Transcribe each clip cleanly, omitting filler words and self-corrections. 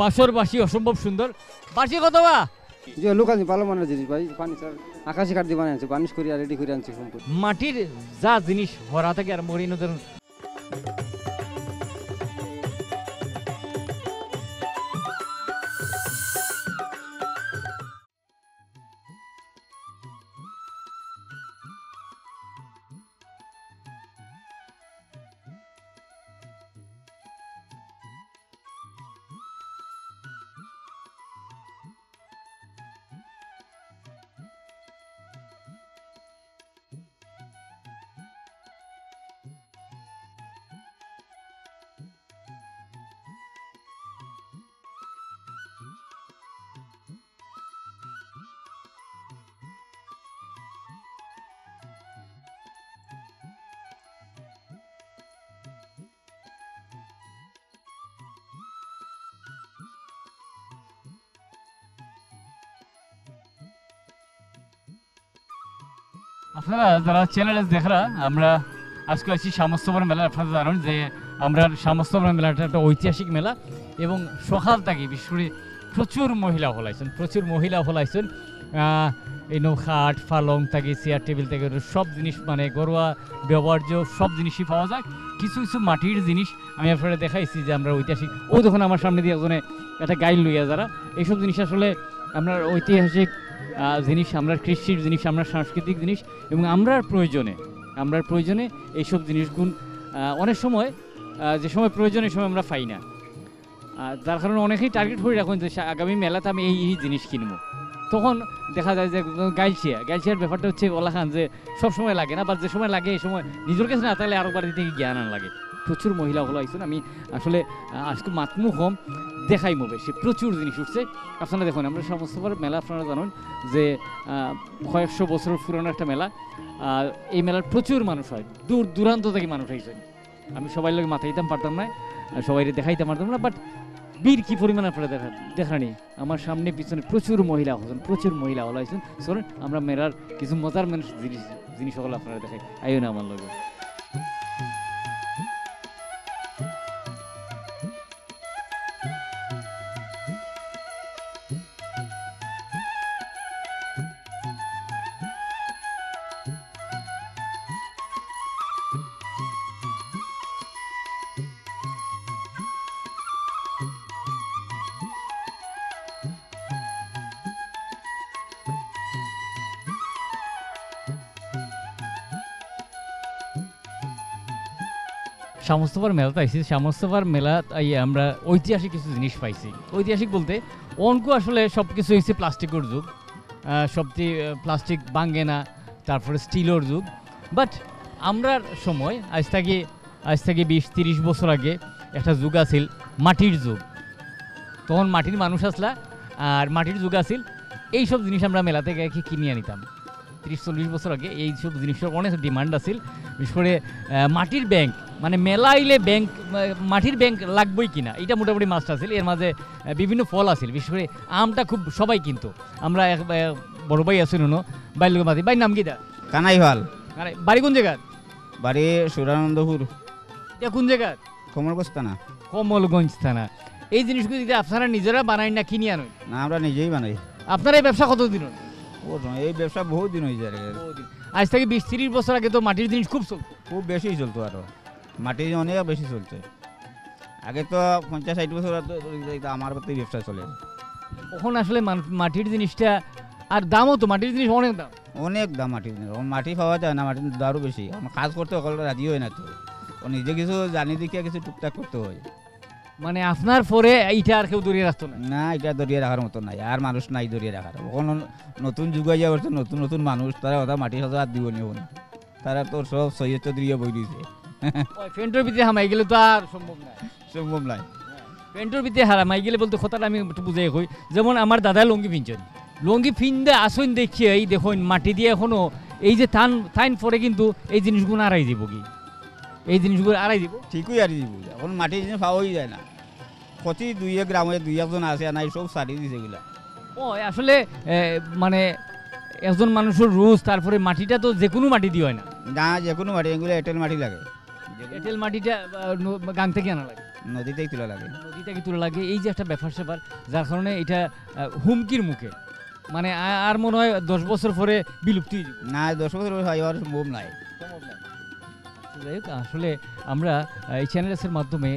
বাঁশর বাঁশি অসম্ভব সুন্দর। বাঁশি কত বা? যে লোক আছে ভালো মানের জিনিস ভাই, ফার্নিচার আকাশি কাঠ দিয়ে বানিয়ে আনছে, বার্নিশ করিয়া রেডি করে আনছে সম্পূর্ণ। মাটির যা জিনিস হরা থাকে আর মরিনো ধরুন। আপনারা যারা চ্যানেলে দেখরা, আমরা আজকে আছি শামস্তবর মেলা। আপনারা জানেন যে আমরা শামস্তবর মেলাটা একটা ঐতিহাসিক মেলা এবং সকাল থেকে বিশেষ করে প্রচুর মহিলা হলাইছেন। এই খাট ফালং থেকে চেয়ার টেবিল থেকে সব জিনিস মানে ঘরোয়া ব্যবহার্য সব জিনিসই পাওয়া যায়। কিছু কিছু মাটির জিনিস আমি আপনারা দেখাইছি যে আমরা ঐতিহাসিক। ও দেখুন আমার সামনে দিয়ে একজনে একটা গাইড লইয়া, যারা এইসব জিনিস আসলে আমরা ঐতিহাসিক জিনিস, আমরা কৃষির জিনিস, আমরা সাংস্কৃতিক জিনিস এবং আমরার প্রয়োজনে এইসব জিনিসগুলো অনেক সময় যে সময় প্রয়োজনে সময় আমরা পাই না, যার কারণে অনেকেই টার্গেট করে রাখুন যে আগামী মেলাতে আমি এই জিনিস কিনবো। তখন দেখা যায় যে গাইলছিয়ার ব্যাপারটা হচ্ছে ওলাখান যে সব সময় লাগে না, বা যে সময় লাগে এই সময় নিজের কাছে না তাহলে আরও বাড়ি থেকে জ্ঞান আনা লাগে। প্রচুর মহিলা হলো আইসুন। আমি আসলে আজকে মাতমু কম দেখাইমো বেশি, প্রচুর জিনিস উঠছে। আপনারা দেখুন, আমরা সমস্তবার মেলা আপনারা জানেন যে কয়েকশো বছর পুরনো একটা মেলা। এই মেলার প্রচুর মানুষ হয়, দূর দূরান্ত থেকে মানুষ আইসেন। আমি সবাই লোক মাথায় দিতাম পারতাম না, সবাই দেখাইতে পারতাম না, বাট বীর কি পরিমাণ আপনারা দেখানি। আমার সামনে পিছনে প্রচুর মহিলা হলো আইসেন। শোনেন আমরা মেলার কিছু মজার মানুষ জিনিস হলো আপনারা দেখাই, আইও না আমার লগে। শামস্তবার মেলাতে আইসি। শামস্তবার মেলা আমরা ঐতিহাসিক কিছু জিনিস পাইছি। ঐতিহাসিক বলতে অঙ্ক আসলে সব কিছু হয়েছে প্লাস্টিকের যুগ, সবটি প্লাস্টিক ভাঙে না, তারপরে স্টিলের যুগ। বাট আমরার সময় আজ থেকে 20-30 বছর আগে একটা যুগ আছিল মাটির যুগ। তখন মাটির মানুষ আসলা আর মাটির যুগ আছিল। এইসব জিনিস আমরা মেলা থেকে কিনে আনিতাম 30-40 বছর আগে। এইসব জিনিসের অনেক ডিমান্ড আছিল। বিশেষ করে মাটির ব্যাংক, মানে মেলা আইলে ব্যাংক, মাটির ব্যাংক লাগবেই কিনা, এটা মোটামুটি মাস্ট আছিল। এর মাঝে বিভিন্ন ফল আছিল, বিশেষ করে আমটা খুব সবাই কিনতো। আমরা এক বড় ভাই আছি নুনো বাইর লোক মাতি। ভাই নাম কি দা? কানাই ভাল। বাড়ি কোন জায়গার? বাড়ি সুরানন্দপুর। এটা কোন জায়গার? কমলগঞ্জ থানা। কমলগঞ্জ থানা। এই জিনিসগুলো যদি আপনারা নিজেরা বানাই না কিনে আনেন? না, আমরা নিজেই বানাই। আপনারা এই ব্যবসা কতদিন? এই ব্যবসা বহুত দিন হয়ে যায়। আজ থেকে 20-30 বছর আগে তো মাটির জিনিস খুব বেশি চলতো, আরো মাটির অনেক বেশি চলছে। আগে তো 50-60 বছর আমার প্রতি ব্যবসা চলে। তখন আসলে মাটির জিনিসটা আর দামও তো, মাটির জিনিস অনেক দাম মাটির জিনিস। মাটি পাওয়া যায় না, মাটির দারও বেশি। কাজ করতে সকলে রাজি হয় না, তো নিজে কিছু জানি দেখিয়ে কিছু টুকটাক করতে হয়। মানে আপনার পরে এইটা আর কেউ দরিয়ে রাখতো না? না, এটা দরিয়ে রাখার মতো নাই, আর মানুষ নাই দরিয়ে রাখার। ওখানে নতুন যুগ হয়ে যাওয়ার, নতুন নতুন মানুষ, তারা ওটা মাটির সাথে আর দিব নিও না। তারা তো সব সৈয়দ চৌধুরীও বই দিয়েছে। পেন্টের ভিতরে হামাই গেলে তো আর সম্ভব নাই। পেন্টের ভিতরে হারামাই গেলে বলতে কথাটা আমি একটু বুঝাই কই। যেমন আমার দাদা লঙ্গি পিনছেন, লঙ্গি ফিনদে আসন দেখিয়ে এই দেখুন মাটি দিয়ে এখনো এই যে থাইন পরে কিন্তু এই জিনিসগুলো আড়াই দিব কি, এই জিনিসগুলো আড়াই দিব, ঠিকই আড়াই দিব। এখন মাটির জিনিস পাওয়াই যায় না। প্রতি 2 গ্রামে 2-1 আছে, নাই সব সারি দিছে এগুলা। আসলে মানে একজন মানুষের রোজ, তারপরে মাটিটা তো যে কোনো মাটি দিয়ে হয় না। না, যে কোনো মাটি, এগুলো এঁটেল মাটি লাগে। এঁটেল মাটিটা গাং থেকে আনা লাগে। নদীতেই তোলা লাগে। নদী থেকে তুলে লাগে, এই যে একটা ব্যাপার স্যাপার, যার কারণে এটা হুমকির মুখে, মানে আর মনে হয় 10 বছর পরে বিলুপ্তি হয়ে যাবে। না 10 বছর হয় আর সম্ভব নাই। যাই হোক, আসলে আমরা এই চ্যানেলসের মাধ্যমে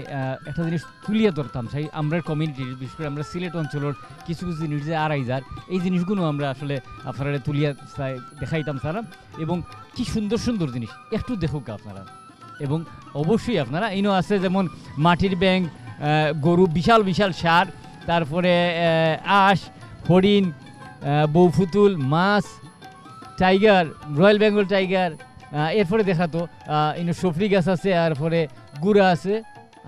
একটা জিনিস তুলিয়ে ধরতাম চাই, আমরা কমিউনিটির, বিশেষ করে আমরা সিলেট অঞ্চলের কিছু কিছু জিনিস যে আড়াইজার, এই জিনিসগুলো আমরা আসলে আপনারা তুলিয়া দেখাইতাম সারা, এবং কি সুন্দর সুন্দর জিনিস একটু দেখুক আপনারা। এবং অবশ্যই আপনারা ইনো আছে যেমন মাটির ব্যাঙ, গরু, বিশাল বিশাল সার, তারপরে আঁশ, হরিণ, বৌফুতুল, মাছ, টাইগার, রয়্যাল বেঙ্গল টাইগার, এরপরে দেখাতো ইনো সফরি গাছ আছে, এরপরে গুড়া আছে,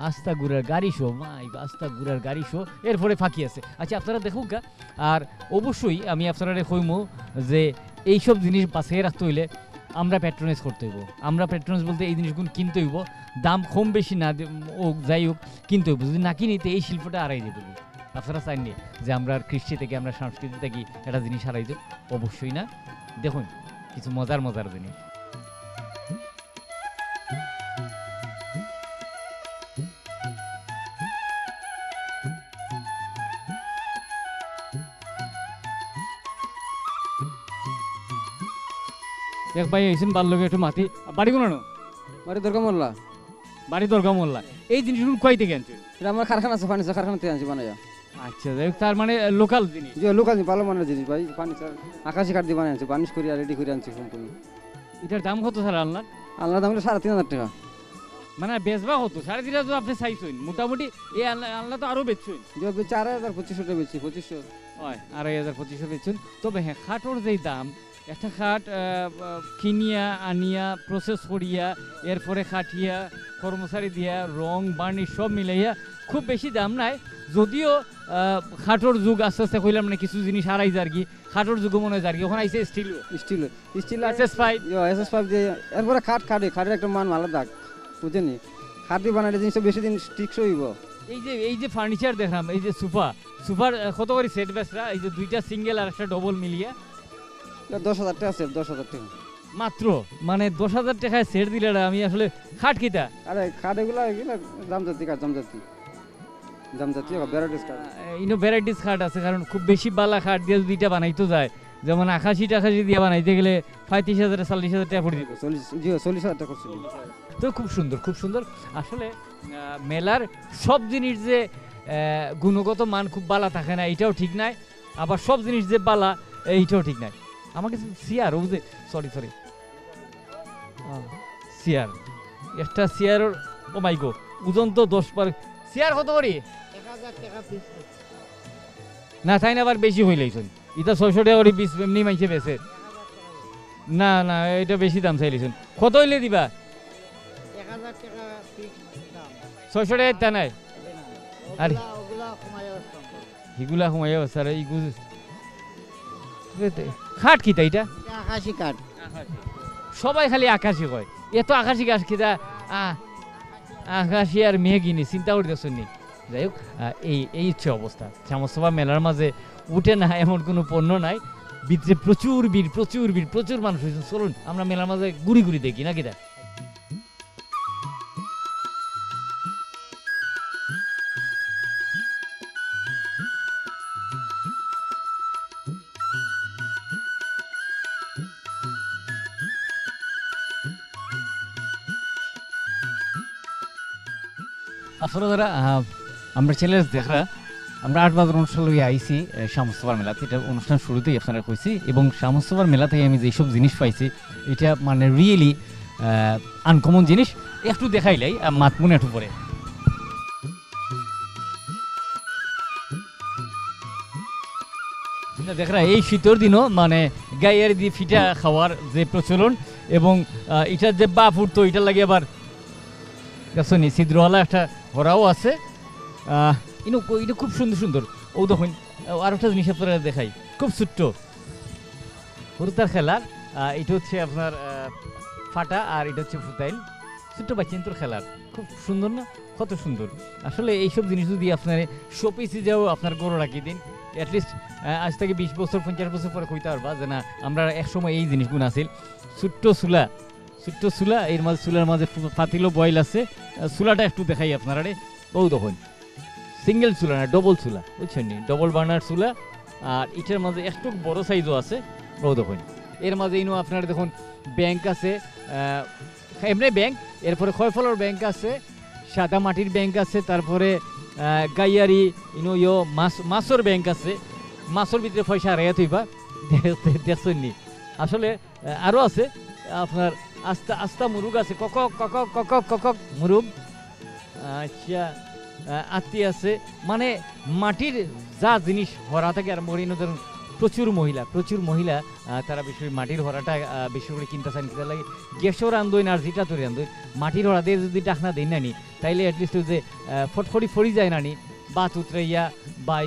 আস্তা গুড়ার গাড়ি শো, মাই আস্তা গুড়ার গাড়ি শো, এরপরে ফাঁকি আছে। আচ্ছা আপনারা দেখুক গা। আর অবশ্যই আমি আপনারা কইমু যে এইসব জিনিস বাঁচিয়ে রাখতে হইলে আমরা প্যাট্রোনাইজ করতে হইব। আমরা প্যাট্রোনাইজ বলতে এই জিনিসগুলো কিনতে হইব, দাম কম বেশি না হোক, যাই হোক কিনতে হইব। যদি না কিনিতে এই শিল্পটা হারাই দেব। আপনারা চাইনি যে আমরা কৃষ্টি থেকে, আমরা সংস্কৃতি থেকে একটা জিনিস হারাই দেব? অবশ্যই না। দেখুন কিছু মজার মজার জিনিস। এক ভাই আইসেন বার লোক একটু মাটি বাড়ি কোনো বাড়ি দরকার মোল্লা, বাড়ি দরকার মোল্লা, এই জিনিসগুলো কয় থেকে আনছেন? এটা আমার কারখানা আছে, ফার্নিচার কারখানা থেকে আনছি বানাইয়া। আচ্ছা যাই হোক, তার মানে লোকাল জিনিস। যে লোকাল ভালো মানের জিনিস ভাই, ফার্নিচার আকাশি কাঠ দিয়ে বানিয়ে আনছি, বার্নিশ করি আর রেডি করে আনছি সম্পূর্ণ। এটার দাম কত স্যার আনলাম? আল্লাহ দাম হলো 3,500 টাকা। মানে বেচবা কত? 3,500 তো আপনি চাইছেন, মোটামুটি এই আনলা তো আরো বেচছেন। যে 4,250 টাকা বেচছি, 2500। হয় 2,500-2500 বেচছেন। তবে হ্যাঁ, খাটোর যেই দাম, একটা খাট কিনিয়া আনিয়া প্রসেস করিয়া এরপরে খাটিয়া কর্মচারী দিয়া রং বার্নিশ সব মিলাইয়া খুব বেশি দাম নাই। যদিও খাটোর যুগ আস্তে আস্তে কইলাম মানে কিছু জিনিস হারাই যার কি, খাটোর যুগ মনে হয় যার কি। ওখানে আইসে still still still SS5 SS5 দিয়ে এরপরে খাটের একটা মান আলাদা, বুঝেনি? খাট দিয়ে বানালে জিনিসটা বেশি দিন টিকসই হইব। এই যে ফার্নিচার দেখলাম, এই যে সুপার কত করে সেট বেচরা? এই যে দুইটা সিঙ্গেল আর একটা ডবল মিলিয়ে 10,000 টাকা সেট, 10,000 টাকা মাত্র। মানে 10,000 টাকায় সেট দিলে আমি আসলে খাট কিতা। আরে খাট এগুলা দামজাতি কাঠ, দামজাতি ভ্যারাইটিস কাঠ। ইনো ভ্যারাইটিস খাট আছে, কারণ খুব বেশি বালা খাট দিয়ে দুইটা বানাইতে যায়, যেমন আকাশি টাকাশি দিয়ে বানাইতে গেলে 35,000-40,000 টাকা পড়ে দিবে। 40,000 টাকা করছিল। তো খুব সুন্দর, খুব সুন্দর। আসলে মেলার সব জিনিস যে গুণগত মান খুব বালা থাকে না, এটাও ঠিক নাই। আবার সব জিনিস যে বালা এইটাও ঠিক নাই। আমাকে চেয়ার, ও যে সরি চেয়ার, একটা চেয়ার, ও মাই গো, ওজন তো 10 পার। চেয়ার কত করি? 1,000 টাকা পিস। না তাই না, আবার বেশি হইলেইছেন। এটা 600 টাকা করে পিস এমনি মাইছে বেছে। না না, এটা বেশি দাম চাইলেছেন। কত হইলে দিবা? 1,000 টাকা পিস দাম। 600 টাকা তা নাই। আর ওগুলা কমাইয়া সম্ভব। এগুলা সময় স্যার এইগুলো খাট কিতা এটা? এটা আকাশি কাঠ। সবাই খালি আকাশি কয়, এত আকাশি গাছ কিতা? আকাশি আর মেয়ে কিনি চিন্তা করে দেখছেন নি? যাই হোক, এই হচ্ছে অবস্থা। শ্যামসভা মেলার মাঝে উঠে না এমন কোনো পণ্য নাই। ভিতরে প্রচুর ভিড়, প্রচুর মানুষ হয়েছে। চলুন আমরা মেলার মাঝে ঘুরি দেখি না কিটা। আসলে যারা আমরা চ্যানেল দেখা, আমরা 8 বাজার অনুষ্ঠান লইয়া আইসি শ্যামসভার মেলাতে। এটা অনুষ্ঠান শুরুতেই আপনারা কইছি, এবং শ্যামসভার মেলা থেকে আমি যেসব জিনিস পাইছি এটা মানে রিয়েলি আনকমন জিনিস। একটু দেখাইলাই মাতমুন একটু পরে। দেখরা এই শীতের দিনও মানে গাইয়ের দিয়ে ফিটা খাওয়ার যে প্রচলন, এবং এটার যে বাপ উঠতো, এটার লাগে আবার দেখছেন ছিদ্রওয়ালা একটা হরাও আছে। এটা খুব সুন্দর। ও দেখুন আর একটা জিনিস আপনারা দেখাই, খুব ছোট্ট হরুতার খেলার। এটা হচ্ছে আপনার ফাটা, আর এটা হচ্ছে ফুতাইল, ছোট্ট বাচ্চান্তর খেলার। খুব সুন্দর না? কত সুন্দর। আসলে এইসব জিনিস যদি আপনার শোপিসে যাও, আপনার গরু রাখি দিন, অ্যাটলিস্ট আজ থেকে 20 বছর 50 বছর পরে কইতে পারবা যে না আমরা একসময় এই জিনিসগুলো আছিল। ছোট্ট চুলা, এর মাঝে চুলার মাঝে পাতিলও বয়েল আছে। চুলাটা একটু দেখাই আপনারা। ও দেখুন সিঙ্গেল চুলা না ডবল চুলা বুঝছেন নি, ডবল বার্নার চুলা। আর এটার মাঝে একটু বড় সাইজও আছে, ও দেখুন। এর মাঝে ইনো আপনার দেখুন ব্যাংক আছে, এমনি ব্যাংক, এরপরে খয়ফলের ব্যাংক আছে, সাদা মাটির ব্যাংক আছে, তারপরে গাইয়ারি ইনো মাছর ব্যাংক আছে, মাছর ভিতরে পয়সা হারাইয়া থইবা দেখছেন নি। আসলে আরও আছে আপনার আস্তা আস্তা মুরুগ আছে, কক কক কক কক মুরুগ। আচ্ছা আত্মি আছে, মানে মাটির যা জিনিস হরা থাকে। আর মরিনো ধরুন প্রচুর মহিলা তারা বেশি মাটির হরাটা বেশি করে কিনতে চান, কিনতে লাগে গ্যাসও রান্ধই না আর যেটা তো রান্ধই মাটির হরা দিয়ে যদি ডাকনা দেই নানি তাইলে অ্যাটলিস্ট যে ফটফটি ফড়ি যায় নানি, বাত উতরাইয়া বা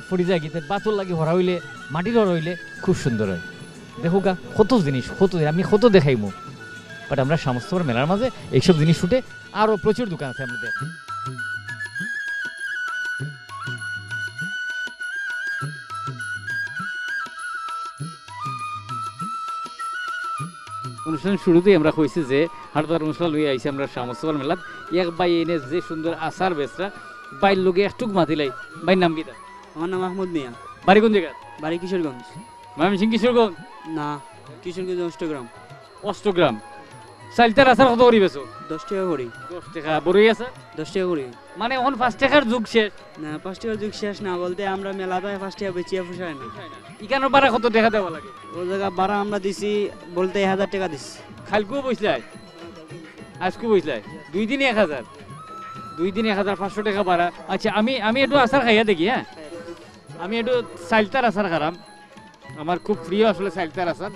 ফড়ি যায় গিয়ে বাতুর লাগে হরা হইলে, মাটির হরা হইলে খুব সুন্দর হয়। দেখো গা কত জিনিস, আমি কত দেখাইমু, বাট আমরা সমস্ত মেলার মাঝে এইসব জিনিস শুটে আরও প্রচুর দোকান আছে আমরা দেখ। অনুষ্ঠানের শুরুতেই আমরা কইছি যে হাটবার অনুষ্ঠান লইয়া আইছি আমরা সমস্তবার মেলাত। এক বাই এনে যে সুন্দর আচার বেচরা বাইর লোকে একটুক মাতিলাই। বাইর নাম কি? আমার নাম মাহমুদ মিয়া। বাড়ি কোন জায়গা? বাড়ি কিশোরগঞ্জ। ময়মনসিংহ কিশোরগঞ্জ? না, কিশোরগঞ্জ অষ্টগ্রাম। অষ্টগ্রাম। চালতার আচার কত করি বেচো? 10 টাকা করি। 10 টাকা। বড়ই আছে? 10 টাকা করি। মানে এখন 5 টাকার যুগ শেষ না, 5 টাকার যুগ শেষ না, বলতে আমরা মেলা পাই 5 টাকা বেচিয়া ফুসায় না। ইকানোর বারা কত টাকা দেওয়া লাগে? ও জায়গা ভাড়া আমরা দিছি বলতে 1000 টাকা দিছি। খালকুও বসলাই, আজকেও বসলাই, 2 দিনে 1000, 2 দিনে 1500 টাকা ভাড়া। আচ্ছা আমি একটু আচার খাইয়া দেখি। হ্যাঁ, আমি একটু চালতার আচার খারাম, আমার খুব প্রিয় আসলে চালতার আচার।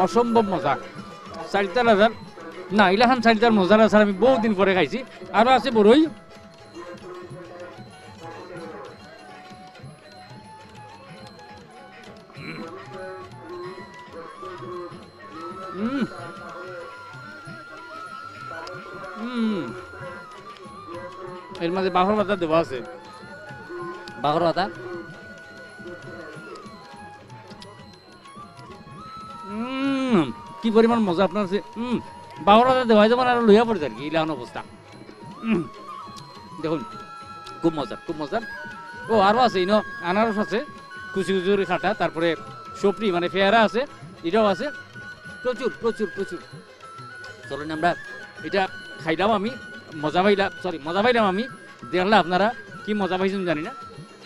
অসম্ভব মজা চালতার আচার। না ইলাখান চালতার মজার আচার আমি বহুদিন পরে খাইছি। আরো আছে বড়ই, এর মাঝে বাঘর পাতা দেওয়া আছে, বাঘর পাতা। কি পরিমাণ মজা আপনার আছে। বাঘর পাতা দেওয়া যেমন আর লইয়া পড়ে আর কি ইলান অবস্থা। দেখুন খুব মজার, খুব মজার। ও আরো আছে ইনো আনারস আছে, কুচি কুচুরি খাটা, তারপরে সপরি মানে পেয়ারা আছে, এটাও আছে, প্রচুর প্রচুর প্রচুর। চলুন আমরা এটা খাইলাম, আমি মজা পাইলাম আমি। দেখলাম আপনারা কি মজা পাইছেন জানি না,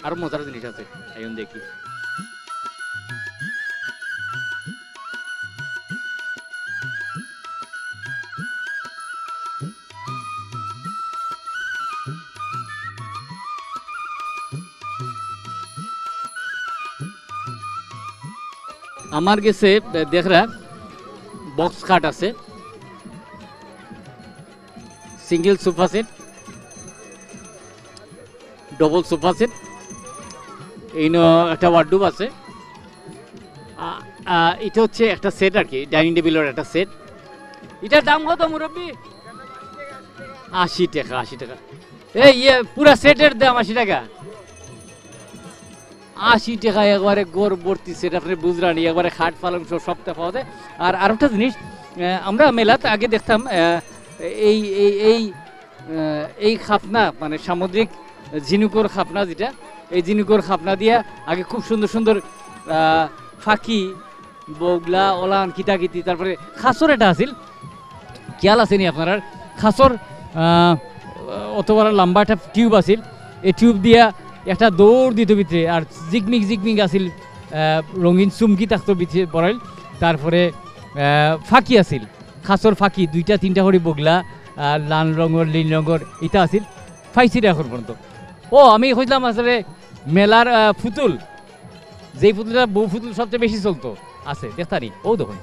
আরো মজার জিনিস আছে এখন দেখি। আমার কাছে দেখরা বক্স খাট আছে, single sofa set, double sofa set, এইনো একটা ওয়ার্ডরোব আছে। এটা হচ্ছে একটা সেট আর কি, ডাইনিং টেবিলের একটা সেট। এটার দাম কত মুরব্বী? 80 টাকা। 80 টাকা। এই পুরা সেটের দাম 80 টাকা। 80 টাকা একবারে গোর ভর্তি সেট, আপনি বুঝরানি একবারে খাট পালং সবটা পাওয়া যায়। আর আরেকটা জিনিস, আমরা মেলাতে আগে দেখতাম এই এই এই এই খাপনা মানে সামুদ্রিক ঝিনুকর খাপনা, যেটা এই ঝিনুকর খাপনা দিয়া আগে খুব সুন্দর সুন্দর ফাঁকি বগলা ওলান কিতাকিতি, তারপরে খাসর এটা আছিল, খেয়াল আসেনি আপনার? খাসর অত বড় লম্বা একটা টিউব আছিল, এই টিউব দিয়া একটা দৌড় দিত ভিতরে, আর জিগমিগ আছিল, রঙিন চুমকি থাকতো ভিতরে বড়াইল। তারপরে ফাঁকি আছিল, খাসর ফাঁকি 2টা 3টা করে বগলা, লাল রঙের নীল রঙের এটা আছিল, পাইছি এখন পর্যন্ত। ও আমি কইলাম আসলে মেলার পুতুল, যেই পুতুলটা বউ পুতুল সবচেয়ে বেশি চলতো আছে দেখতানি, ও দেখুন।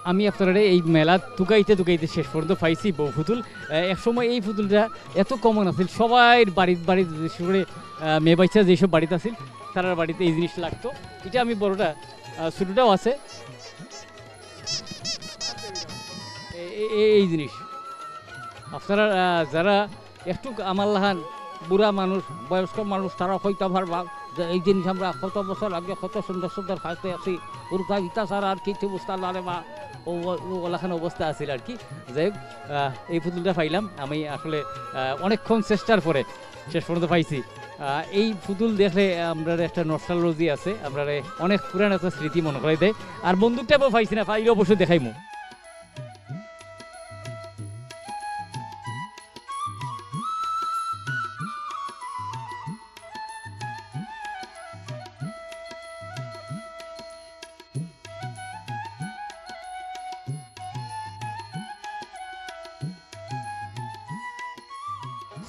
আমি আপনারা এই মেলা তুকাইতে তুকাইতে শেষ পর্যন্ত পাইছি বউ পুতুল। এক সময় এই পুতুলটা এত কমন আছিল, সবাই বাড়িতে বিশেষ করে মেয়ে বাচ্চা যেসব বাড়িতে আছিল তার বাড়িতে এই জিনিস লাগতো। এটা আমি বড়টা, ছোটোটাও আছে। এই জিনিস আপনারা যারা একটু আমার লাহান বুড়া মানুষ, বয়স্ক মানুষ, তারা হয়তো ভাববা যে এই জিনিস আমরা কত বছর আগে কত সুন্দর সুন্দর খাইতে আছি, উর্গা ইটা ছাড়া আর কিছু বুঝতে পারে বা ওলাখান অবস্থা আছিল আর কি। যাই হোক, এই পুতুলটা পাইলাম আমি আসলে অনেকক্ষণ চেষ্টার পরে শেষ পর্যন্ত পাইছি। এই পুতুল দেখলে আমরা একটা নস্টালজি আছে, আমরা অনেক পুরান একটা স্মৃতি মনে করাই দেয়। আর বন্দুকটাও পাইছি না, পাইলে অবশ্যই দেখাইমু।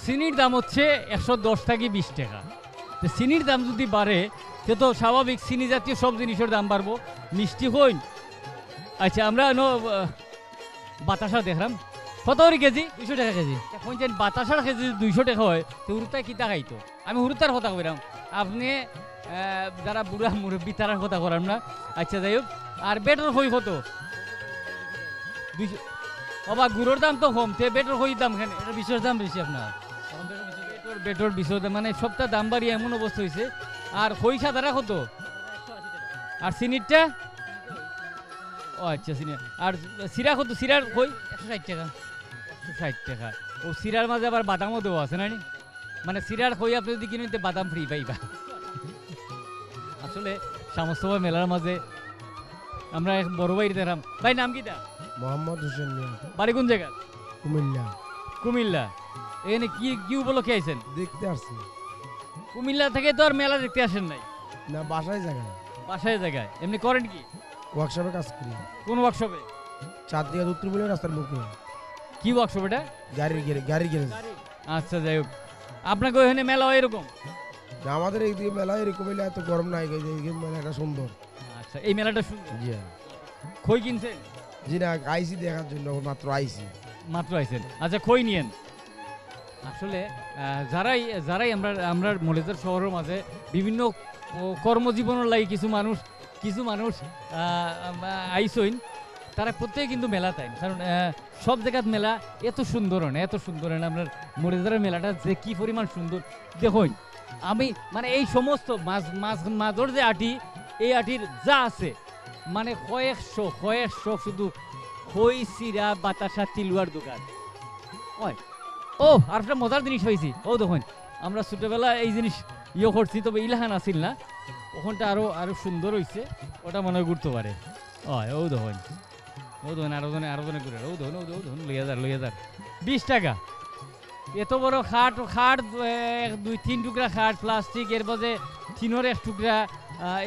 চিনির দাম হচ্ছে 110 থেকে 20 টাকা। তো চিনির দাম যদি বাড়ে সে তো স্বাভাবিক, চিনি জাতীয় সব জিনিসের দাম বাড়বো। মিষ্টি হইন। আচ্ছা, আমরা বাতাসা দেখলাম কত করে কেজি? 200 টাকা কেজি। এখন যে বাতাসার কেজি 200 টাকা হয় তো হুরুতায় কিতা খাইতো? আমি হুরুতার কথা কইলাম, আপনি যারা বুড়া মুরব্বী তারার কথা করাম না। আচ্ছা যাই হোক, আর বেটর হই কত? 200। বাবা গুড়োর দাম তো কম, তে বেটর হই দাম কেন? এটা বিষয়ের দাম বেশি আপনার। বেটর বিষয় মানে সবটা দাম বাড়িয়ে এমন অবস্থা হয়েছে। আর খই সাদারা কত? আর সিনিরটা? ও আচ্ছা, সিনি। আর সিরা কত? সিরার খই 160 টাকা। 160 টাকা। ও সিরার মাঝে আবার বাদামও দেওয়া আছে না? মানে সিরার খই আপনি যদি কিনেন বাদাম ফ্রি পাইবা। আসলে সামস্তবা মেলার মাঝে আমরা এক বড় ভাই দেখলাম। ভাই নাম কিটা? মোহাম্মদ হোসেন মিয়া, বাড়ি কোন জায়গা? কুমিল্লা। কুমিল্লা। এখানে কি উপলক্ষে আইছেন? দেখতে আসছি। কুমিল্লা থেকে তো আর মেলা দেখতে আসেন নাই? না, বাসায় জায়গায়। বাসায় জায়গায়। এমনি করেন কি? ওয়ার্কশপে কাজ করি। কোন ওয়ার্কশপে? চাঁদদিয়া উত্তর বলে রাস্তার মুখে। কি ওয়ার্কশপ এটা? গাড়ির গ্যারেজ। আচ্ছা যাই হোক, আপনাকে ওখানে মেলা হয় এরকম? না, আমাদের এইদিকে মেলা এরকম হইলে এত গরম নাই, এই মেলাটা সুন্দর। আচ্ছা, এই মেলাটা সুন্দর। জি হ্যাঁ। খই কিনছেন? জি না, আইসি দেখার জন্য, মাত্র আইসি। মাত্র আইছেন? আচ্ছা, খই নিয়েন। আসলে যারাই আমরা মলেদার শহরের মাঝে বিভিন্ন কর্মজীবনের লাগে কিছু মানুষ আইসইন, তারা প্রত্যেকে কিন্তু মেলা তাই। কারণ সব জায়গার মেলা এত সুন্দর হয় না, এত সুন্দর হয় না। আপনার মলেদারের মেলাটা যে কি পরিমাণ সুন্দর দেখুন। আমি মানে এই সমস্ত মাঝর যে আটি, এই আটির যা আছে মানে কয়েকশো শুধু খই, সিরা, বাতাসা, তিলুয়ার দোকান। ও আর একটা মজার জিনিস হয়েছি। ও দেখুন, আমরা ছোটবেলা এই জিনিস করছি, তবে ইলাহান আসিল না, ওখানটা আরো সুন্দর হয়েছে। ওটা মনে হয় ঘুরতে পারে। ও দেখুন আরো জনে ঘুরে। ও দেখুন লইয়া যার 20 টাকা। এত বড় খাট 2-3 টুকরা খাট, প্লাস্টিক, এর মাঝে চিনোর 1 টুকরা,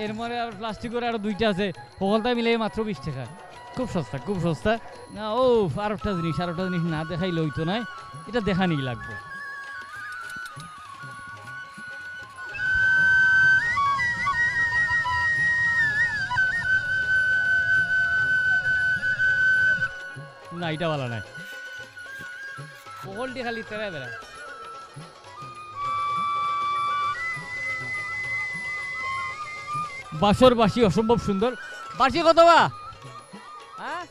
এর মধ্যে প্লাস্টিকের আরো 2টা আছে, সকলটা মিলে মাত্র 20 টাকা। খুব সস্তা না। ও আরেকটা জিনিস না দেখাইলে হইতো না, এটা দেখানি লাগবে। না, এটা ভালো নাই। ওহলটি খালি তেরা বেড়া। বাঁশর বাঁশি অসম্ভব সুন্দর। বাঁশি কত বা? হ্যাঁ,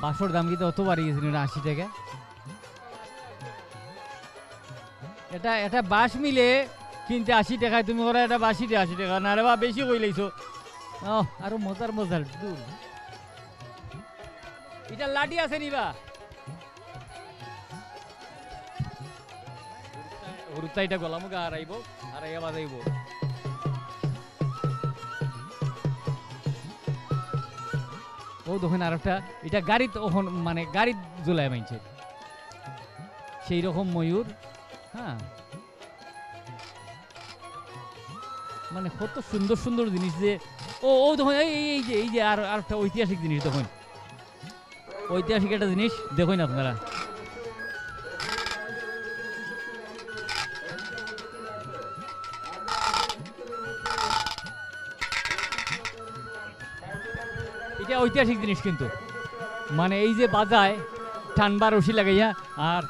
বাঁশর দাম কিন্তু অত বাড়ি গেছিল, 80 টাকা। এটা বাঁশ মিলে কিনতে 80 টাকায়, তুমি ওরা এটা বাঁশিতে 80 টাকা। না রে বা, বেশি কই লাইছো। আরো মজার দূর। এটা লাঠি আছে নিবা? হুরুতা এটা গলামুখা হারাইয়া বাজাইব। ও দেখুন আরেকটা, এটা গাড়িতে মানে গাড়ির ঝুলায় মাইছে সেই রকম ময়ূর। হ্যাঁ, মানে কত সুন্দর জিনিস যে। ও দেখুন এই যে আর একটা ঐতিহাসিক জিনিস দেখুন, ঐতিহাসিক একটা জিনিস দেখুন আপনারা। এটা ঐতিহাসিক জিনিস কিন্তু মানে এই যে বাজায় টানবার রশি লাগাইয়া আর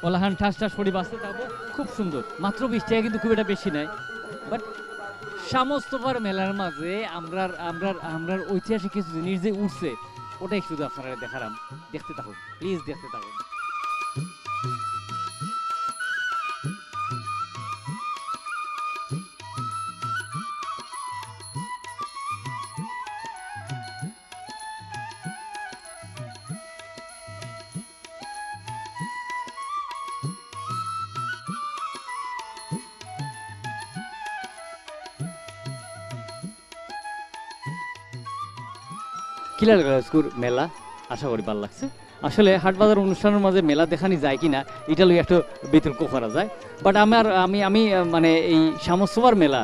ওলাহান ঠাস ঠাস পরি বাঁচতে থাকবো খুব সুন্দর মাত্র 20 টাকা কিন্তু খুব একটা বেশি নাই বাট সমস্তবার মেলার মাঝে আমরা ঐতিহাসিক কিছু জিনিস যে উঠছে ওটাই শুধু আপনারা দেখালাম দেখতে থাকুন প্লিজ দেখতে থাকুন কিলার স্কুল মেলা আশা করি ভালো লাগছে আসলে হাটবাজার অনুষ্ঠানের মাঝে মেলা দেখানি যায় কিনা এটা লই একটু বিতর্ক করা যায় বাট আমি মানে এই সামস্তবার মেলা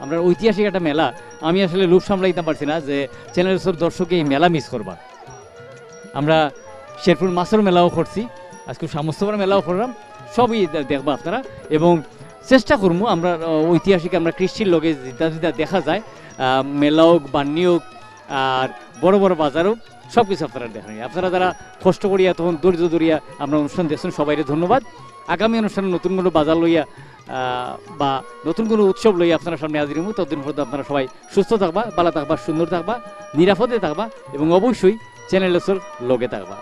আমরা ঐতিহাসিক একটা মেলা আমি আসলে লোভ সামলাইতে পারছি না যে চ্যানেলের সব দর্শক এই মেলা মিস করবা আমরা শেরপুর মাছের মেলাও করছি আজকে সামস্তবার মেলাও করলাম সবই দেখবা আপনারা এবং চেষ্টা করবো আমরা ঐতিহাসিক আমরা কৃষ্টির লোকে যেটা যেটা দেখা যায় মেলা হোক বান্নি হোক আর বড় বড় বাজারও সব কিছু আপনারা দেখেন আপনারা যারা কষ্ট করিয়া তখন ধৈর্য ধরিয়া আমরা অনুষ্ঠান দেখছেন সবাইকে ধন্যবাদ আগামী অনুষ্ঠানে নতুন কোনো বাজার লইয়া বা নতুন কোনো উৎসব লইয়া আপনারা সামনে হাজির হবো ততদিন পর্যন্ত আপনারা সবাই সুস্থ থাকবা ভালো থাকবা সুন্দর থাকবা নিরাপদে থাকবা এবং অবশ্যই চ্যানেলের লগে থাকবা